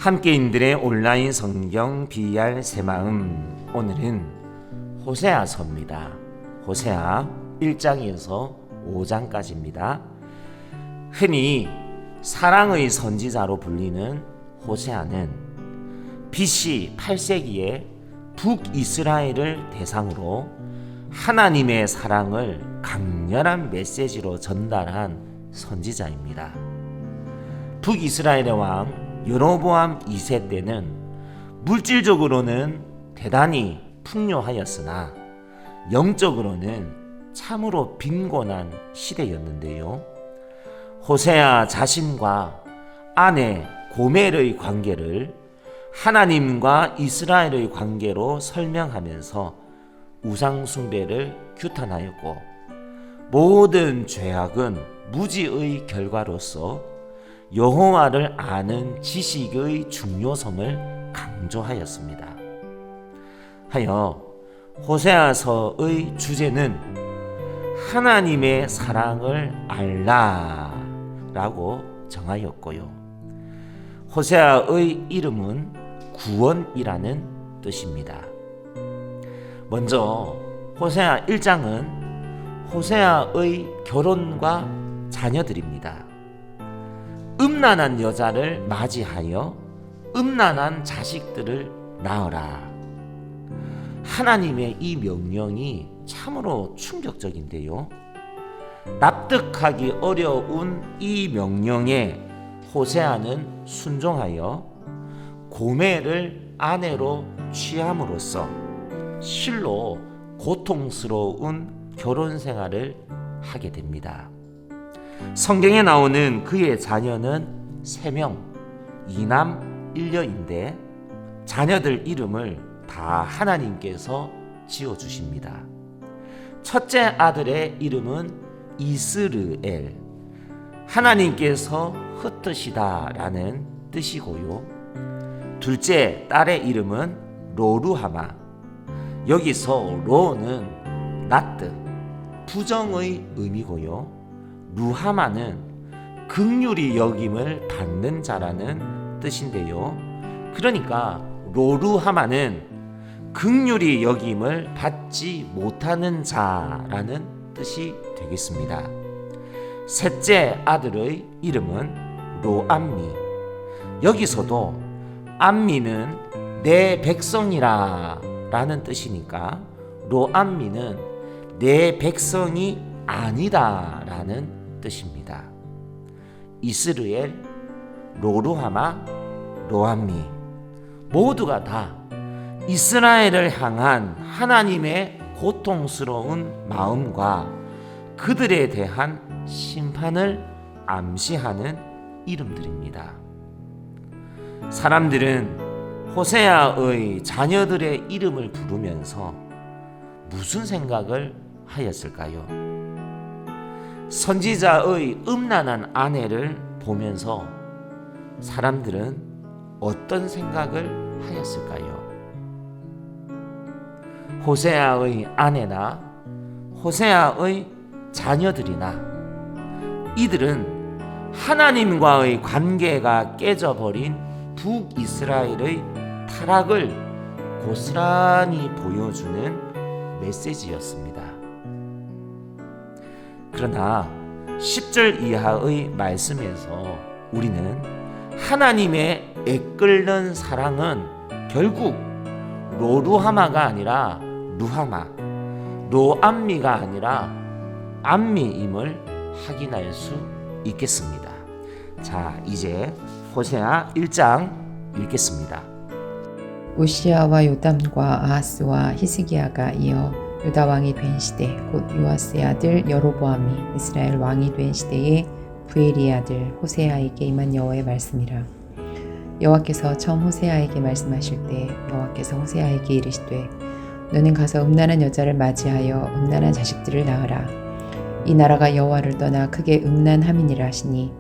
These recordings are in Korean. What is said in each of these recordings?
함께인들의 온라인 성경 BR 새마음, 오늘은 호세아서입니다. 호세아 1장에서 5장까지입니다. 흔히 사랑의 선지자로 불리는 호세아는 BC 8세기에 북이스라엘을 대상으로 하나님의 사랑을 강렬한 메시지로 전달한 선지자입니다. 북이스라엘의 왕 여로보암 2세 때는 물질적으로는 대단히 풍요하였으나 영적으로는 참으로 빈곤한 시대였는데요. 호세아 자신과 아내 고멜의 관계를 하나님과 이스라엘의 관계로 설명하면서 우상숭배를 규탄하였고, 모든 죄악은 무지의 결과로서 여호와를 아는 지식의 중요성을 강조하였습니다. 하여 호세아서의 주제는 하나님의 사랑을 알라라고 정하였고요. 호세아의 이름은 구원이라는 뜻입니다. 먼저 호세아 1장은 호세아의 결혼과 자녀들입니다. 음란한 여자를 맞이하여 음란한 자식들을 낳으라. 하나님의 이 명령이 참으로 충격적인데요. 납득하기 어려운 이 명령에 호세아는 순종하여 고멜을 아내로 취함으로써 실로 고통스러운 결혼 생활을 하게 됩니다. 성경에 나오는 그의 자녀는 3명, 2남 1녀인데 자녀들 이름을 다 하나님께서 지어주십니다. 첫째 아들의 이름은 이스르엘, 하나님께서 흩으시다라는 뜻이고요. 둘째 딸의 이름은 로루하마, 여기서 로는 나트, 부정의 의미고요. 루하마는 긍휼히 여김을 받는 자라는 뜻인데요. 그러니까 로루하마는 긍휼히 여김을 받지 못하는 자라는 뜻이 되겠습니다. 셋째 아들의 이름은 로암미, 여기서도 암미는 내 백성이라 라는 뜻이니까 로암미는 내 백성이 아니다 라는 뜻입니다. 이스르엘, 로루하마, 로암미 모두가 다 이스라엘을 향한 하나님의 고통스러운 마음과 그들에 대한 심판을 암시하는 이름들입니다. 사람들은 호세아의 자녀들의 이름을 부르면서 무슨 생각을 하였을까요? 선지자의 음란한 아내를 보면서 사람들은 어떤 생각을 하였을까요? 호세아의 아내나 호세아의 자녀들이나 이들은 하나님과의 관계가 깨져버린 북이스라엘의 타락을 고스란히 보여주는 메시지였습니다. 그러나 10절 이하의 말씀에서 우리는 하나님의 애끓는 사랑은 결국 로루하마가 아니라 루하마, 로암미가 아니라 암미임을 확인할 수 있겠습니다. 자, 이제 호세아 1장 읽겠습니다. 우시아와 요담과 아하스와 히스기야가 이어 유다 왕이 된 시대, 곧 요아스의 아들 여로보암이 이스라엘 왕이 된 시대에 부엘리의 아들 호세아에게 임한 여호와의 말씀이라. 여호와께서 처음 호세아에게 말씀하실 때 여호와께서 호세아에게 이르시되 너는 가서 음란한 여자를 맞이하여 음란한 자식들을 낳으라. 이 나라가 여호와를 떠나 크게 음란함이니라 하시니,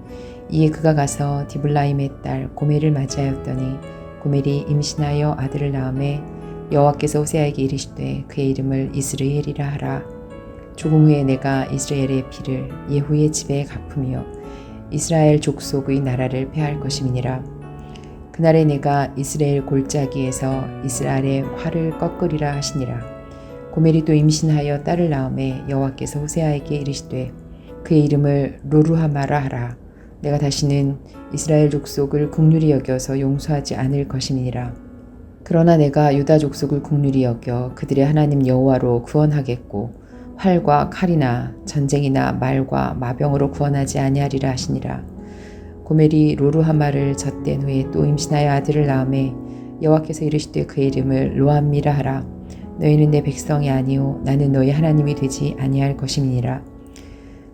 이에 그가 가서 디블라임의 딸 고멜을 맞이하였더니 고멜이 임신하여 아들을 낳음에 여호와께서 호세아에게 이르시되 그의 이름을 이스르엘이라 하라. 조금 후에 내가 이스라엘의 피를 예후의 집에 갚으며 이스라엘 족속의 나라를 폐할 것임이니라. 그날에 내가 이스라엘 골짜기에서 이스라엘의 활을 꺾으리라 하시니라. 고멜이 또 임신하여 딸을 낳음에 여호와께서 호세아에게 이르시되 그의 이름을 로루하마라 하라. 내가 다시는 이스라엘 족속을 긍휼히 여겨서 용서하지 않을 것이니라. 그러나 내가 유다 족속을 긍휼히 여겨 그들의 하나님 여호와로 구원하겠고 활과 칼이나 전쟁이나 말과 마병으로 구원하지 아니하리라 하시니라. 고멜이 로루하마를 젖된 후에 또 임신하여 아들을 낳음에 여호와께서 이르시되 그의 이름을 로암미라 하라. 너희는 내 백성이 아니요 나는 너희 하나님이 되지 아니할 것임이니라.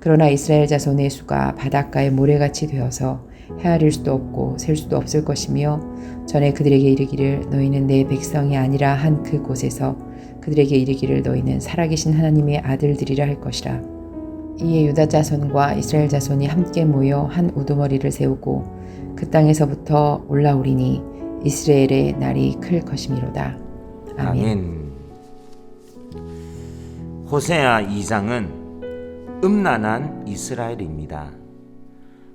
그러나 이스라엘 자손의 수가 바닷가의 모래같이 되어서 헤아릴 수도 없고 셀 수도 없을 것이며 전에 그들에게 이르기를 너희는 내 백성이 아니라 한 그 곳에서 그들에게 이르기를 너희는 살아계신 하나님의 아들들이라 할 것이라. 이에 유다 자손과 이스라엘 자손이 함께 모여 한 우두머리를 세우고 그 땅에서부터 올라오리니 이스라엘의 날이 클 것이미로다. 아멘. 호세아 2장은 음란한 이스라엘입니다.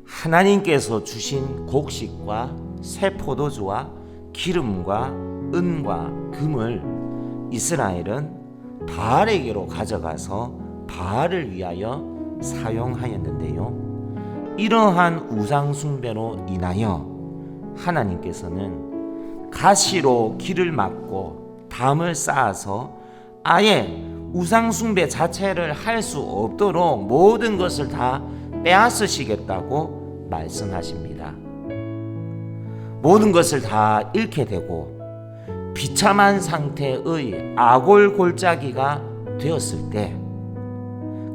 하나님께서 주신 곡식과 새 포도주와 기름과 은과 금을 이스라엘은 바알에게로 가져가서 바알을 위하여 사용하였는데요. 이러한 우상 숭배로 인하여 하나님께서는 가시로 길을 막고 담을 쌓아서 아예 우상 숭배 자체를 할 수 없도록 모든 것을 다 빼앗으시겠다고 말씀하십니다. 모든 것을 다 잃게 되고 비참한 상태의 아골 골짜기가 되었을 때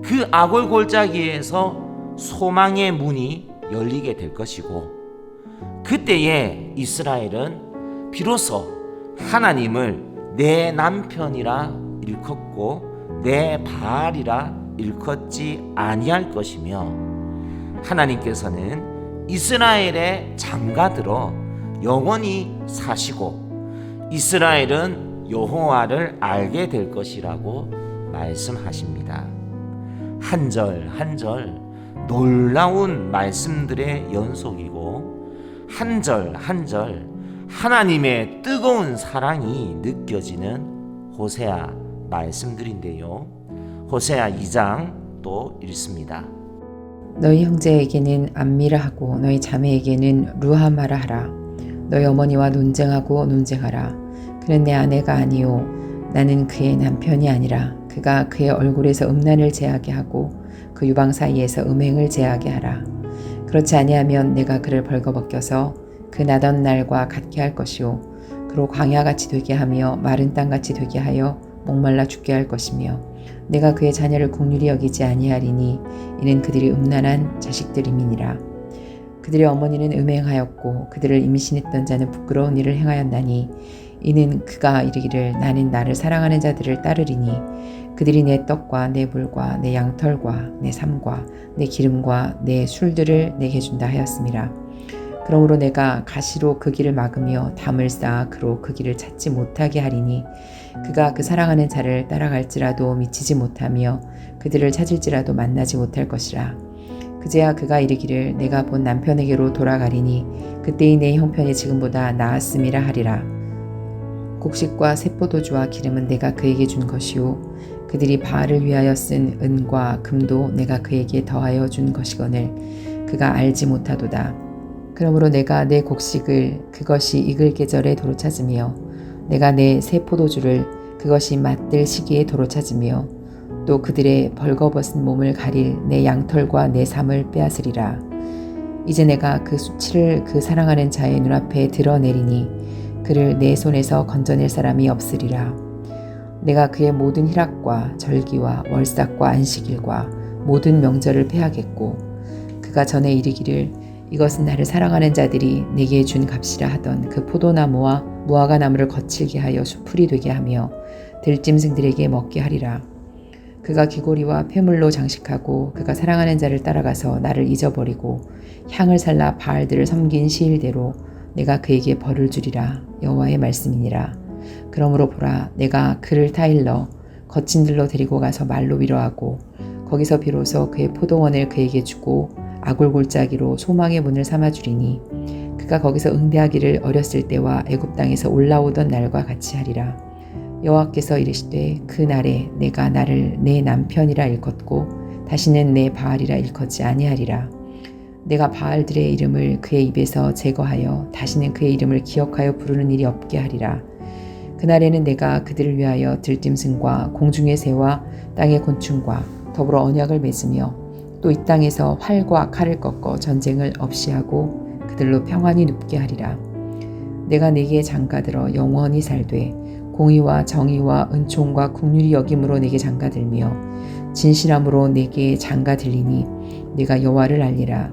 그 아골 골짜기에서 소망의 문이 열리게 될 것이고 그때에 이스라엘은 비로소 하나님을 내 남편이라 일컫고 내 바알이라 일컫지 아니할 것이며 하나님께서는 이스라엘의 장가들어 영원히 사시고 이스라엘은 여호와를 알게 될 것이라고 말씀하십니다. 한 절 한 절 놀라운 말씀들의 연속이고 한 절 한 절 하나님의 뜨거운 사랑이 느껴지는 호세아 말씀들인데요. 호세아 2장 또 읽습니다. 너희 형제에게는 암미라 하고 너희 자매에게는 루하마라 하라. 너희 어머니와 논쟁하고 논쟁하라. 그는 내 아내가 아니요 나는 그의 남편이 아니라 그가 그의 얼굴에서 음란을 제하게 하고 그 유방 사이에서 음행을 제하게 하라. 그렇지 아니하면 내가 그를 벌거벗겨서 그 나던 날과 같게 할 것이요 그로 광야같이 되게 하며 마른 땅같이 되게 하여 목말라 죽게 할 것이며 내가 그의 자녀를 긍휼히 여기지 아니하리니 이는 그들이 음란한 자식들임이니라. 그들의 어머니는 음행하였고 그들을 임신했던 자는 부끄러운 일을 행하였나니 이는 그가 이르기를 나는 나를 사랑하는 자들을 따르리니 그들이 내 떡과 내 물과 내 양털과 내 삶과 내 기름과 내 술들을 내게 준다 하였음이라. 그러므로 내가 가시로 그 길을 막으며 담을 쌓아 그로 그 길을 찾지 못하게 하리니 그가 그 사랑하는 자를 따라갈지라도 미치지 못하며 그들을 찾을지라도 만나지 못할 것이라. 그제야 그가 이르기를 내가 본 남편에게로 돌아가리니 그때의 내 형편이 지금보다 나았음이라 하리라. 곡식과 새포도주와 기름은 내가 그에게 준 것이요 그들이 바알을 위하여 쓴 은과 금도 내가 그에게 더하여 준 것이거늘 그가 알지 못하도다. 그러므로 내가 내 곡식을 그것이 익을 계절에 도로 찾으며 내가 내 새 포도주를 그것이 맛들 시기에 도로 찾으며 또 그들의 벌거벗은 몸을 가릴 내 양털과 내 삶을 빼앗으리라. 이제 내가 그 수치를 그 사랑하는 자의 눈앞에 드러내리니 그를 내 손에서 건져낼 사람이 없으리라. 내가 그의 모든 희락과 절기와 월삭과 안식일과 모든 명절을 패하겠고 그가 전에 이르기를 이것은 나를 사랑하는 자들이 내게 준 값이라 하던 그 포도나무와 무화과 나무를 거칠게 하여 수풀이 되게 하며 들짐승들에게 먹게 하리라. 그가 귀고리와 폐물로 장식하고 그가 사랑하는 자를 따라가서 나를 잊어버리고 향을 살라 바알들을 섬긴 시일대로 내가 그에게 벌을 주리라. 여호와의 말씀이니라. 그러므로 보라 내가 그를 타일러 거친 들로 데리고 가서 말로 위로하고 거기서 비로소 그의 포도원을 그에게 주고 아골 골짜기로 소망의 문을 삼아 주리니 그가 거기서 응대하기를 어렸을 때와 애굽 땅에서 올라오던 날과 같이 하리라. 여호와께서 이르시되 그 날에 내가 나를 내 남편이라 일컫고 다시는 내 바알이라 일컫지 아니하리라. 내가 바알들의 이름을 그의 입에서 제거하여 다시는 그의 이름을 기억하여 부르는 일이 없게 하리라. 그날에는 내가 그들을 위하여 들짐승과 공중의 새와 땅의 곤충과 더불어 언약을 맺으며 또 이 땅에서 활과 칼을 꺾어 전쟁을 없이 하고 그들로 평안히 눕게 하리라. 내가 네게 장가들어 영원히 살되 공의와 정의와 은총과 긍휼히 여김으로 네게 장가들며 진실함으로 네게 장가들리니 내가 여호와를 알리라.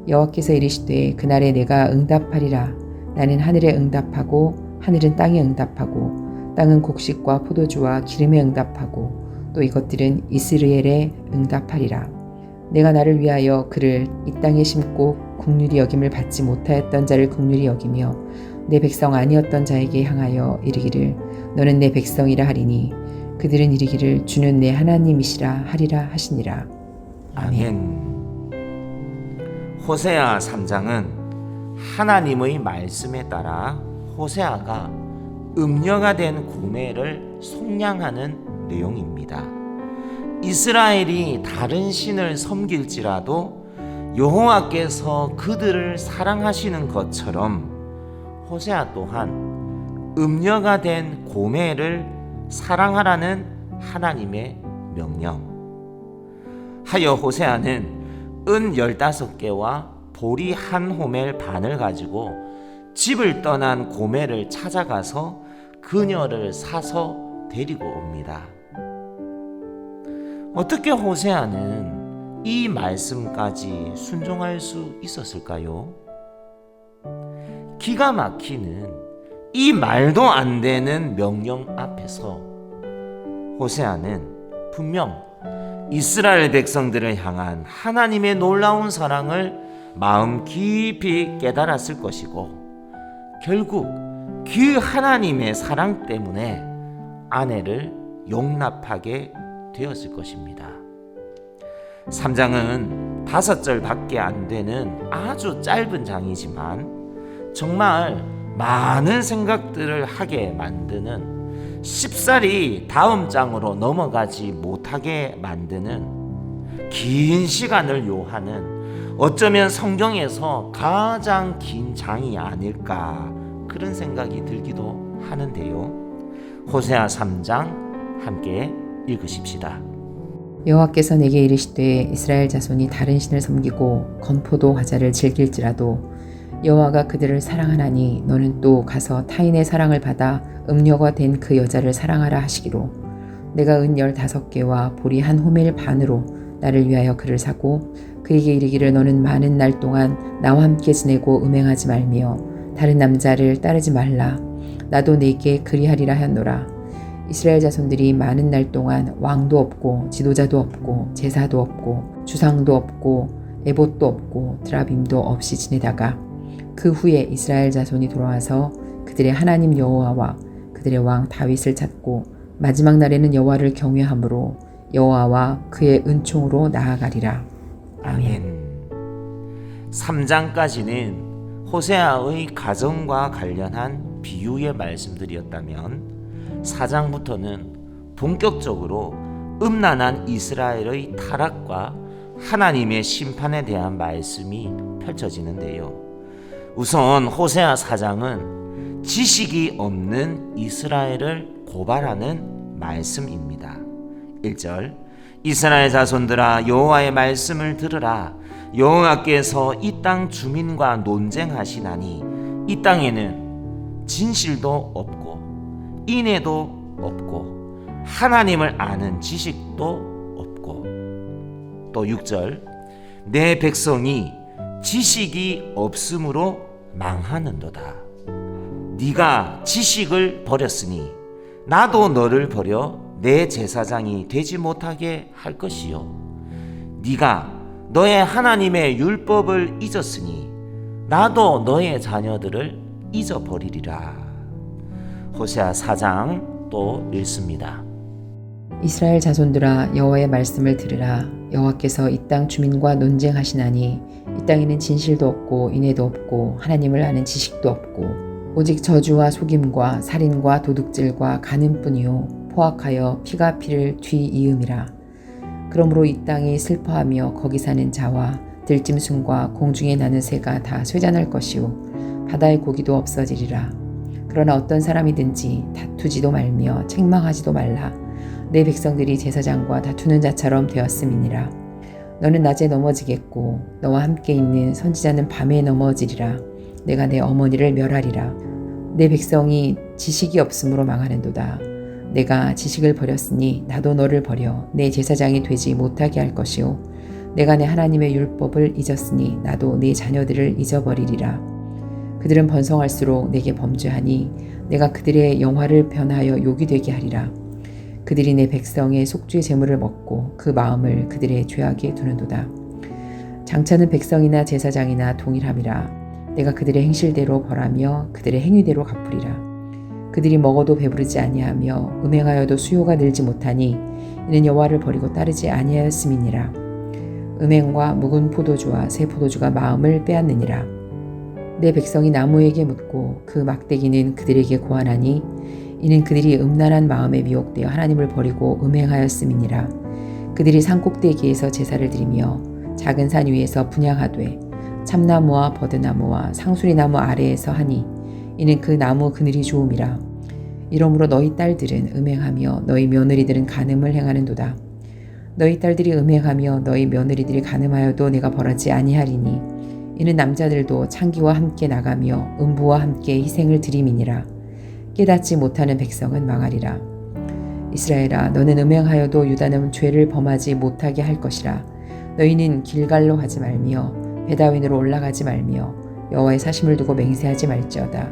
여호와께서 이르시되 그날에 내가 응답하리라. 나는 하늘에 응답하고 하늘은 땅에 응답하고 땅은 곡식과 포도주와 기름에 응답하고 또 이것들은 이스라엘에 응답하리라. 내가 나를 위하여 그를 이 땅에 심고 긍휼히 여김을 받지 못하였던 자를 긍휼히 여기며 내 백성 아니었던 자에게 향하여 이르기를 너는 내 백성이라 하리니 그들은 이르기를 주는 내 하나님이시라 하리라 하시니라. 아멘. 호세아 3장은 하나님의 말씀에 따라 호세아가 음녀가 된 고멜을 속량하는 내용입니다. 이스라엘이 다른 신을 섬길지라도 여호와께서 그들을 사랑하시는 것처럼 호세아 또한 음녀가 된 고멜을 사랑하라는 하나님의 명령. 하여 호세아는 은 15개와 보리 한 호멜 반을 가지고 집을 떠난 고멜을 찾아가서 그녀를 사서 데리고 옵니다. 어떻게 호세아는 이 말씀까지 순종할 수 있었을까요? 기가 막히는 이 말도 안 되는 명령 앞에서 호세아는 분명 이스라엘 백성들을 향한 하나님의 놀라운 사랑을 마음 깊이 깨달았을 것이고 결국 그 하나님의 사랑 때문에 아내를 용납하게 되었을 것입니다. 3장은 5절밖에 안 되는 아주 짧은 장이지만 정말 많은 생각들을 하게 만드는 쉽사리 다음 장으로 넘어가지 못하게 만드는 긴 시간을 요하는 어쩌면 성경에서 가장 긴 장이 아닐까 그런 생각이 들기도 하는데요. 호세아 3장 함께 읽으십시다. 여호와께서 내게 이르시되 이스라엘 자손이 다른 신을 섬기고 건포도 과자를 즐길지라도 여호와가 그들을 사랑하나니 너는 또 가서 타인의 사랑을 받아 음녀가 된 그 여자를 사랑하라 하시기로 내가 은 15개와 보리 한 호멜 반으로 나를 위하여 그를 사고 그에게 이르기를 너는 많은 날 동안 나와 함께 지내고 음행하지 말며 다른 남자를 따르지 말라. 나도 네게 그리하리라 하노라. 이스라엘 자손들이 많은 날 동안 왕도 없고 지도자도 없고 제사도 없고 주상도 없고 에봇도 없고 드라빔도 없이 지내다가 그 후에 이스라엘 자손이 돌아와서 그들의 하나님 여호와와 그들의 왕 다윗을 찾고 마지막 날에는 여호와를 경외함으로 여호와와 그의 은총으로 나아가리라. 아멘. 3장까지는 호세아의 가정과 관련한 비유의 말씀들이었다면 4장부터는 본격적으로 음란한 이스라엘의 타락과 하나님의 심판에 대한 말씀이 펼쳐지는데요. 우선 호세아 4장은 지식이 없는 이스라엘을 고발하는 말씀입니다. 1절 이스라엘 자손들아 여호와의 말씀을 들으라. 여호와께서 이 땅 주민과 논쟁하시나니 이 땅에는 진실도 없고 인애도 없고 하나님을 아는 지식도 없고 또 6절 내 백성이 지식이 없으므로 망하는도다. 네가 지식을 버렸으니 나도 너를 버려 내 제사장이 되지 못하게 할 것이요 네가 너의 하나님의 율법을 잊었으니 나도 너의 자녀들을 잊어버리리라. 호세아 4장 또 읽습니다. 이스라엘 자손들아 여호와의 말씀을 들으라. 여호와께서 이 땅 주민과 논쟁하시나니 이 이 땅에는 진실도 없고 인애도 없고 하나님을 아는 지식도 없고 오직 저주와 속임과 살인과 도둑질과 간음뿐이요 포악하여 피가 피를 뒤이음이라. 그러므로 이 땅이 슬퍼하며 거기 사는 자와 들짐승과 공중에 나는 새가 다 쇠잔할 것이요 바다의 고기도 없어지리라. 그러나 어떤 사람이든지 다투지도 말며 책망하지도 말라. 내 백성들이 제사장과 다투는 자처럼 되었음이니라. 너는 낮에 넘어지겠고 너와 함께 있는 선지자는 밤에 넘어지리라. 내가 내 어머니를 멸하리라. 내 백성이 지식이 없으므로 망하는도다. 내가 지식을 버렸으니 나도 너를 버려 내 제사장이 되지 못하게 할 것이요 내가 내 하나님의 율법을 잊었으니 나도 내 자녀들을 잊어버리리라. 그들은 번성할수록 내게 범죄하니 내가 그들의 영화를 변하여 욕이 되게 하리라. 그들이 내 백성의 속죄 제물을 먹고 그 마음을 그들의 죄악에 두는도다. 장차는 백성이나 제사장이나 동일함이라. 내가 그들의 행실대로 벌하며 그들의 행위대로 갚으리라. 그들이 먹어도 배부르지 아니하며 음행하여도 수요가 늘지 못하니 이는 여호와를 버리고 따르지 아니하였음이니라. 음행과 묵은 포도주와 새 포도주가 마음을 빼앗느니라. 내 백성이 나무에게 묻고 그 막대기는 그들에게 고하나니 이는 그들이 음란한 마음에 미혹되어 하나님을 버리고 음행하였음이니라. 그들이 산꼭대기에서 제사를 드리며 작은 산 위에서 분향하되 참나무와 버드나무와 상수리나무 아래에서 하니 이는 그 나무 그늘이 좋음이라. 이러므로 너희 딸들은 음행하며 너희 며느리들은 간음을 행하는도다. 너희 딸들이 음행하며 너희 며느리들이 간음하여도 내가 벌하지 아니하리니 이는 남자들도 창기와 함께 나가며 음부와 함께 희생을 드림이니라. 깨닫지 못하는 백성은 망하리라. 이스라엘아, 너는 음행하여도 유다는 죄를 범하지 못하게 할 것이라. 너희는 길갈로 가지 말며 베다윈으로 올라가지 말며 여호와의 사심을 두고 맹세하지 말지어다.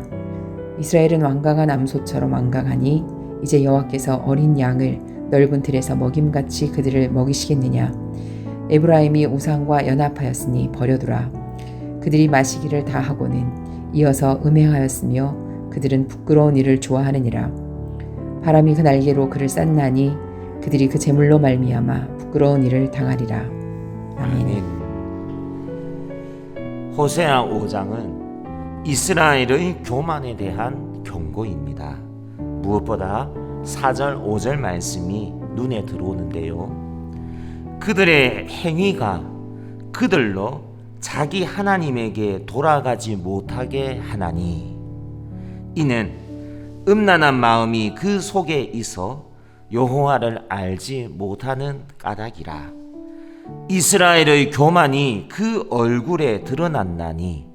이스라엘은 완강한 암소처럼 완강하니 이제 여호와께서 어린 양을 넓은 틀에서 먹임같이 그들을 먹이시겠느냐. 에브라임이 우상과 연합하였으니 버려두라. 그들이 마시기를 다 하고는 이어서 음행하였으며 그들은 부끄러운 일을 좋아하느니라. 바람이 그 날개로 그를 쌌나니 그들이 그 제물로 말미암아 부끄러운 일을 당하리라. 아멘. 호세아 5장은 이스라엘의 교만에 대한 경고입니다. 무엇보다 4절 5절 말씀이 눈에 들어오는데요. 그들의 행위가 그들로 자기 하나님에게 돌아가지 못하게 하나니 이는 음란한 마음이 그 속에 있어 여호와를 알지 못하는 까닭이라. 이스라엘의 교만이 그 얼굴에 드러났나니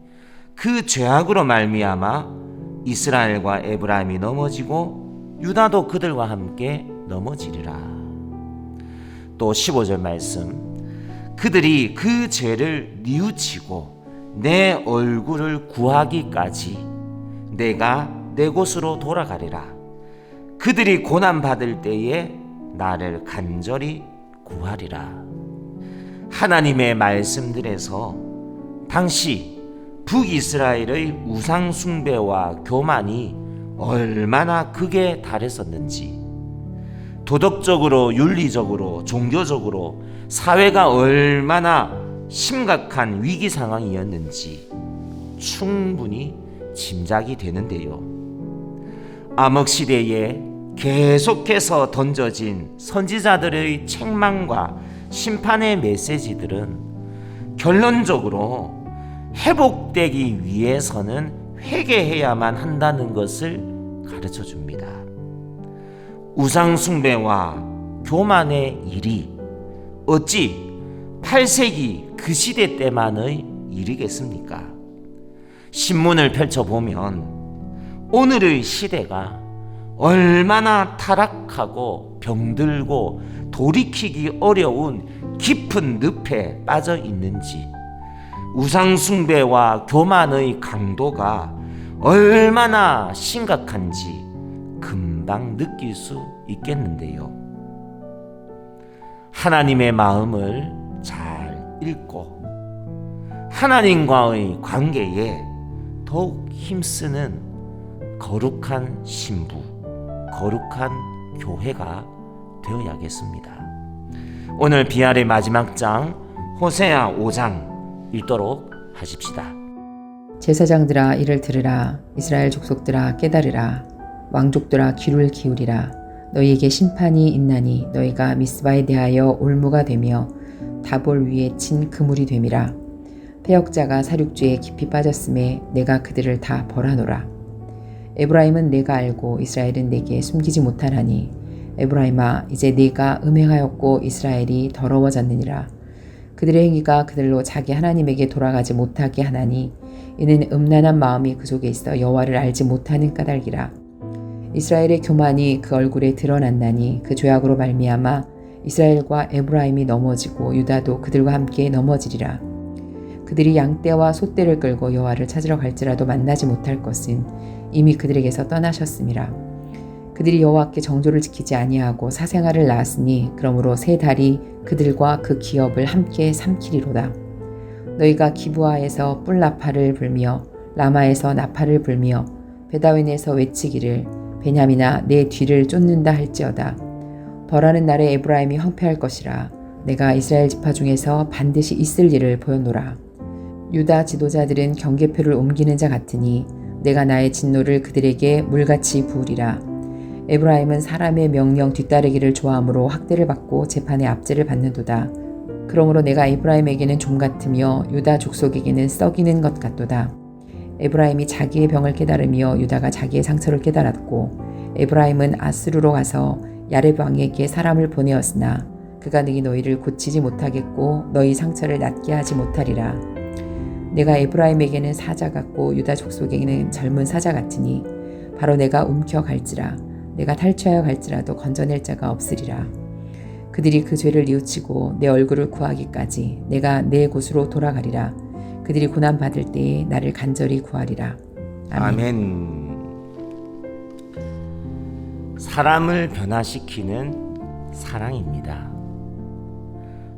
그 죄악으로 말미암아 이스라엘과 에브라임이 넘어지고 유다도 그들과 함께 넘어지리라. 또 15절 말씀, 그들이 그 죄를 뉘우치고 내 얼굴을 구하기까지 내가 내 곳으로 돌아가리라. 그들이 고난받을 때에 나를 간절히 구하리라. 하나님의 말씀들에서 당시 북이스라엘의 우상 숭배와 교만이 얼마나 극에 달했었는지, 도덕적으로, 윤리적으로, 종교적으로 사회가 얼마나 심각한 위기 상황이었는지 충분히 짐작이 되는데요. 암흑시대에 계속해서 던져진 선지자들의 책망과 심판의 메시지들은 결론적으로 회복되기 위해서는 회개해야만 한다는 것을 가르쳐 줍니다. 우상숭배와 교만의 일이 어찌 8세기 그 시대 때만의 일이겠습니까? 신문을 펼쳐보면 오늘의 시대가 얼마나 타락하고 병들고 돌이키기 어려운 깊은 늪에 빠져 있는지, 우상숭배와 교만의 강도가 얼마나 심각한지 금방 느낄 수 있겠는데요. 하나님의 마음을 잘 읽고 하나님과의 관계에 더욱 힘쓰는 거룩한 신부, 거룩한 교회가 되어야겠습니다. 오늘 비알의 마지막 장 호세아 5장 읽도록 하십시다. 제사장들아 이를 들으라. 이스라엘 족속들아 깨달으라. 왕족들아 귀를 기울이라. 너희에게 심판이 있나니 너희가 미스바에 대하여 올무가 되며 다볼 위에 친 그물이 됨이라. 패역자가 사륙죄에 깊이 빠졌음에 내가 그들을 다 벌하노라. 에브라임은 내가 알고 이스라엘은 내게 숨기지 못하나니 에브라임아 이제 네가 음행하였고 이스라엘이 더러워졌느니라. 그들의 행위가 그들로 자기 하나님에게 돌아가지 못하게 하나니 이는 음란한 마음이 그 속에 있어 여호와를 알지 못하는 까닭이라. 이스라엘의 교만이 그 얼굴에 드러났나니 그 죄악으로 말미암아 이스라엘과 에브라임이 넘어지고 유다도 그들과 함께 넘어지리라. 그들이 양떼와 소떼를 끌고 여호와를 찾으러 갈지라도 만나지 못할 것은 이미 그들에게서 떠나셨음이라. 그들이 여호와께 정조를 지키지 아니하고 사생아를 낳았으니 그러므로 세 달이 그들과 그 기업을 함께 삼키리로다. 너희가 기브아에서 뿔나팔을 불며 라마에서 나팔을 불며 베다웬에서 외치기를 베냐민아 내 뒤를 쫓는다 할지어다. 벌하는 날에 에브라임이 황폐할 것이라. 내가 이스라엘 지파 중에서 반드시 있을 일을 보였노라. 유다 지도자들은 경계표를 옮기는 자 같으니 내가 나의 진노를 그들에게 물같이 부으리라. 에브라임은 사람의 명령 뒤따르기를 좋아하므로 학대를 받고 재판의 압제를 받는도다. 그러므로 내가 에브라임에게는 좀 같으며 유다 족속에게는 썩이는 것 같도다. 에브라임이 자기의 병을 깨달으며 유다가 자기의 상처를 깨달았고 에브라임은 아스루로 가서 야렙 왕에게 사람을 보내었으나 그가 너희를 고치지 못하겠고 너희 상처를 낫게 하지 못하리라. 내가 에브라임에게는 사자 같고 유다 족속에게는 젊은 사자 같으니 바로 내가 움켜갈지라. 내가 탈취하여 갈지라도 건져낼 자가 없으리라. 그들이 그 죄를 뉘우치고 내 얼굴을 구하기까지 내가 내 곳으로 돌아가리라. 그들이 고난받을 때에 나를 간절히 구하리라. 아멘. 사람을 변화시키는 사랑입니다.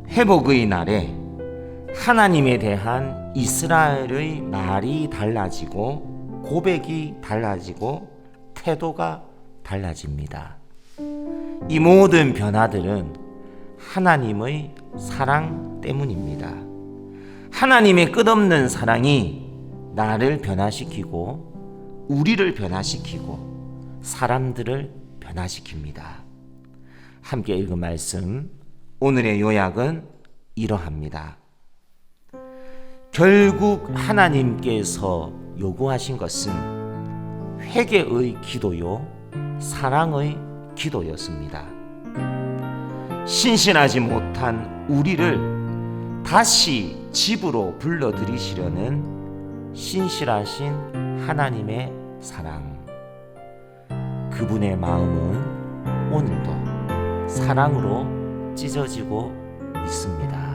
회복의 날에 하나님에 대한 이스라엘의 말이 달라지고 고백이 달라지고 태도가 달라집니다. 이 모든 변화들은 하나님의 사랑 때문입니다. 하나님의 끝없는 사랑이 나를 변화시키고 우리를 변화시키고 사람들을 변화시킵니다. 함께 읽은 말씀, 오늘의 요약은 이러합니다. 결국 하나님께서 요구하신 것은 회개의 기도요, 사랑의 기도였습니다. 신실하지 못한 우리를 다시 집으로 불러들이시려는 신실하신 하나님의 사랑. 그분의 마음은 오늘도 사랑으로 찢어지고 있습니다.